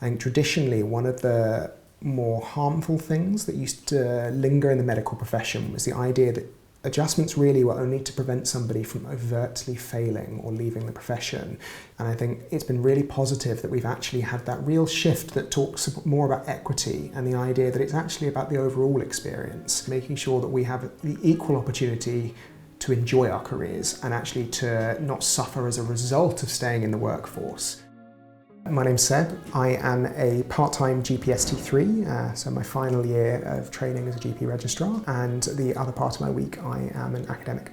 I think traditionally one of the more harmful things that used to linger in the medical profession was the idea that adjustments really were only to prevent somebody from overtly failing or leaving the profession. And I think it's been really positive that we've actually had that real shift that talks more about equity and the idea that it's actually about the overall experience, making sure that we have the equal opportunity to enjoy our careers and actually to not suffer as a result of staying in the workforce. My name's Seb. I am a part-time GPST3, so my final year of training as a GP registrar, and the other part of my week I am an academic.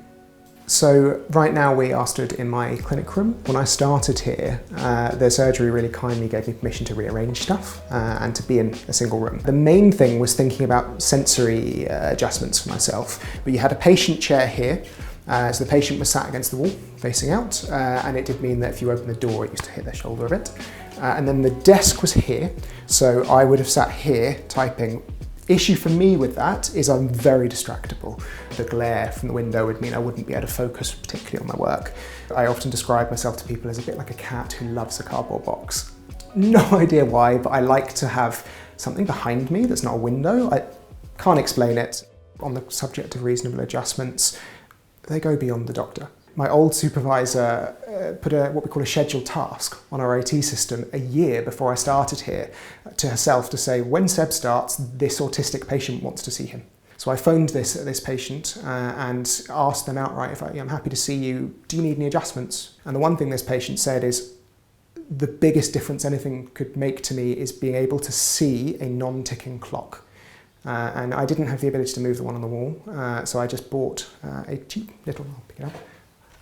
So right now we are stood in my clinic room. When I started here, the surgery really kindly gave me permission to rearrange stuff and to be in a single room. The main thing was thinking about sensory adjustments for myself. But you had a patient chair here, so the patient was sat against the wall, facing out, and it did mean that if you opened the door, it used to hit their shoulder a bit. And then the desk was here, so I would have sat here typing. Issue for me with that is I'm very distractible. The glare from the window would mean I wouldn't be able to focus particularly on my work. I often describe myself to people as a bit like a cat who loves a cardboard box. No idea why, but I like to have something behind me that's not a window. I can't explain it. On the subject of reasonable adjustments, they go beyond the doctor. My old supervisor put what we call a scheduled task on our OT system a year before I started here to herself to say, when Seb starts, this autistic patient wants to see him. So I phoned this patient and asked them outright, if I'm happy to see you, do you need any adjustments? And the one thing this patient said is, the biggest difference anything could make to me is being able to see a non-ticking clock. And I didn't have the ability to move the one on the wall, so I just bought a cheap little, I'll pick it up.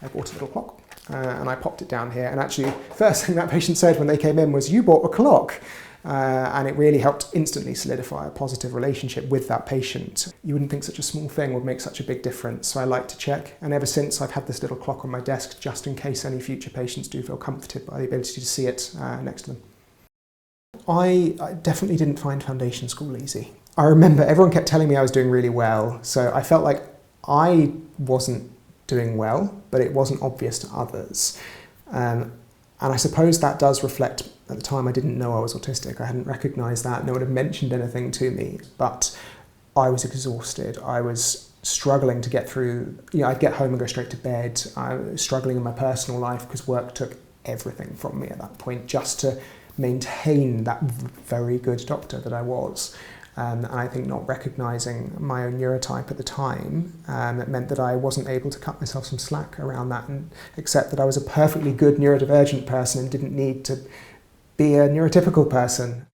I bought a little clock and I popped it down here, and actually first thing that patient said when they came in was, you bought a clock, and it really helped instantly solidify a positive relationship with that patient. You wouldn't think such a small thing would make such a big difference, so I like to check, and ever since I've had this little clock on my desk just in case any future patients do feel comforted by the ability to see it next to them. I definitely didn't find foundation school easy. I remember everyone kept telling me I was doing really well, so I felt like I wasn't doing well, but it wasn't obvious to others. And I suppose that does reflect, at the time I didn't know I was autistic. I hadn't recognised that, no one had mentioned anything to me, but I was exhausted. I was struggling to get through, I'd get home and go straight to bed. I was struggling in my personal life because work took everything from me at that point just to maintain that very good doctor that I was. And I think not recognising my own neurotype at the time, it meant that I wasn't able to cut myself some slack around that and accept that I was a perfectly good neurodivergent person and didn't need to be a neurotypical person.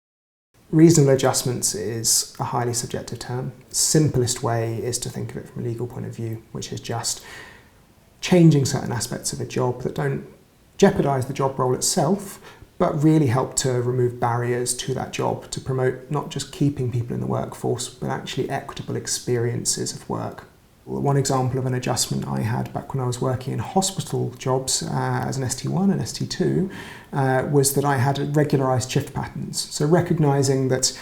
Reasonable adjustments is a highly subjective term. Simplest way is to think of it from a legal point of view, which is just changing certain aspects of a job that don't jeopardise the job role itself, but really help to remove barriers to that job, to promote not just keeping people in the workforce, but actually equitable experiences of work. One example of an adjustment I had back when I was working in hospital jobs as an ST1 and ST2 was that I had regularised shift patterns. So recognising that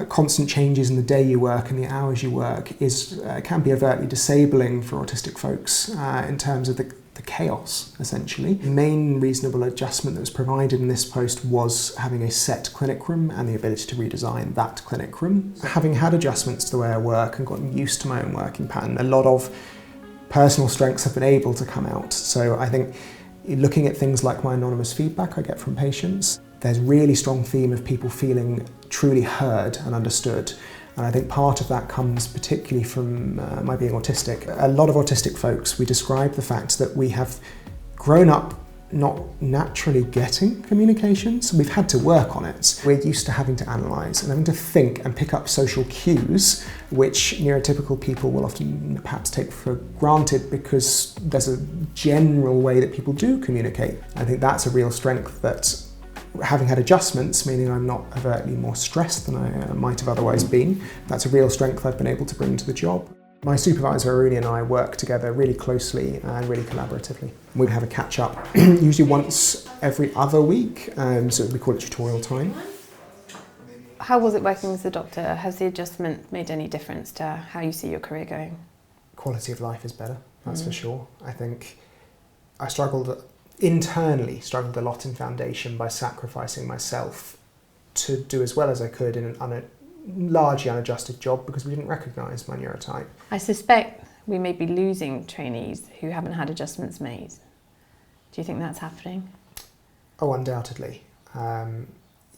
constant changes in the day you work and the hours you work can be overtly disabling for autistic folks in terms of the chaos, essentially. The main reasonable adjustment that was provided in this post was having a set clinic room and the ability to redesign that clinic room. Having had adjustments to the way I work and gotten used to my own working pattern, a lot of personal strengths have been able to come out. So I think looking at things like my anonymous feedback I get from patients, there's really strong theme of people feeling truly heard and understood. And I think part of that comes particularly from my being autistic. A lot of autistic folks, we describe the fact that we have grown up not naturally getting communication, so we've had to work on it. We're used to having to analyse and having to think and pick up social cues, which neurotypical people will often perhaps take for granted because there's a general way that people do communicate. I think that's a real strength that, having had adjustments, meaning I'm not overtly more stressed than I might have otherwise been, that's a real strength I've been able to bring to the job. My supervisor, Aruni, and I work together really closely and really collaboratively. We have a catch-up usually once every other week, so we call it tutorial time. How was it working as a doctor? Has the adjustment made any difference to how you see your career going? Quality of life is better, that's for sure. I think I internally struggled a lot in foundation by sacrificing myself to do as well as I could in a largely unadjusted job because we didn't recognise my neurotype. I suspect we may be losing trainees who haven't had adjustments made. Do you think that's happening? Oh, undoubtedly.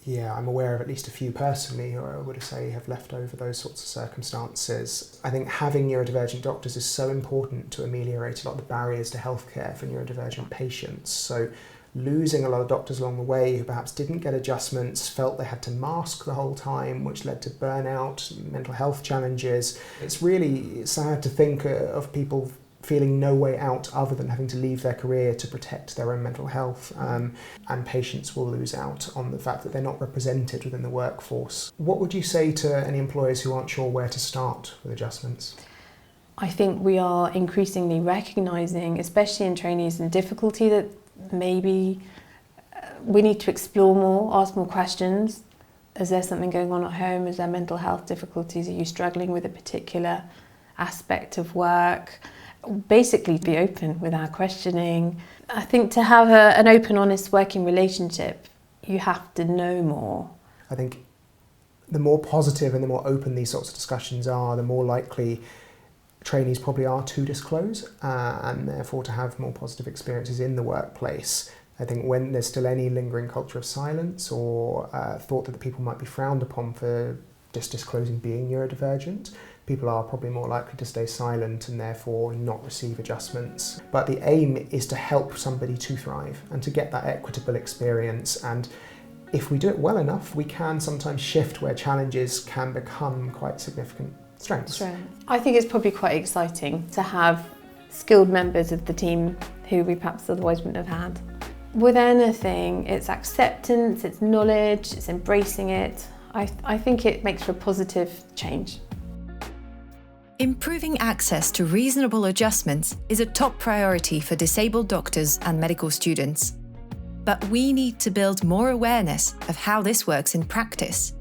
Yeah, I'm aware of at least a few personally who I would say have left over those sorts of circumstances. I think having neurodivergent doctors is so important to ameliorate a lot of the barriers to healthcare for neurodivergent patients. So losing a lot of doctors along the way who perhaps didn't get adjustments, felt they had to mask the whole time, which led to burnout, mental health challenges. It's really sad to think of people feeling no way out other than having to leave their career to protect their own mental health, and patients will lose out on the fact that they're not represented within the workforce. What would you say to any employers who aren't sure where to start with adjustments? I think we are increasingly recognising, especially in trainees, the difficulty that maybe we need to explore more, ask more questions. Is there something going on at home? Is there mental health difficulties? Are you struggling with a particular aspect of work? Basically be open with our questioning. I think to have an open, honest working relationship, you have to know more. I think the more positive and the more open these sorts of discussions are, the more likely trainees probably are to disclose and therefore to have more positive experiences in the workplace. I think when there's still any lingering culture of silence or thought that the people might be frowned upon for just disclosing being neurodivergent, people are probably more likely to stay silent and therefore not receive adjustments. But the aim is to help somebody to thrive and to get that equitable experience, and if we do it well enough, we can sometimes shift where challenges can become quite significant strengths. Sure. I think it's probably quite exciting to have skilled members of the team who we perhaps otherwise wouldn't have had. With anything, it's acceptance, it's knowledge, it's embracing it. I think it makes for a positive change. Improving access to reasonable adjustments is a top priority for disabled doctors and medical students. But we need to build more awareness of how this works in practice.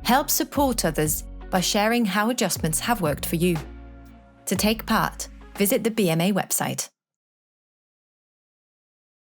Help support others by sharing how adjustments have worked for you. To take part, visit the BMA website.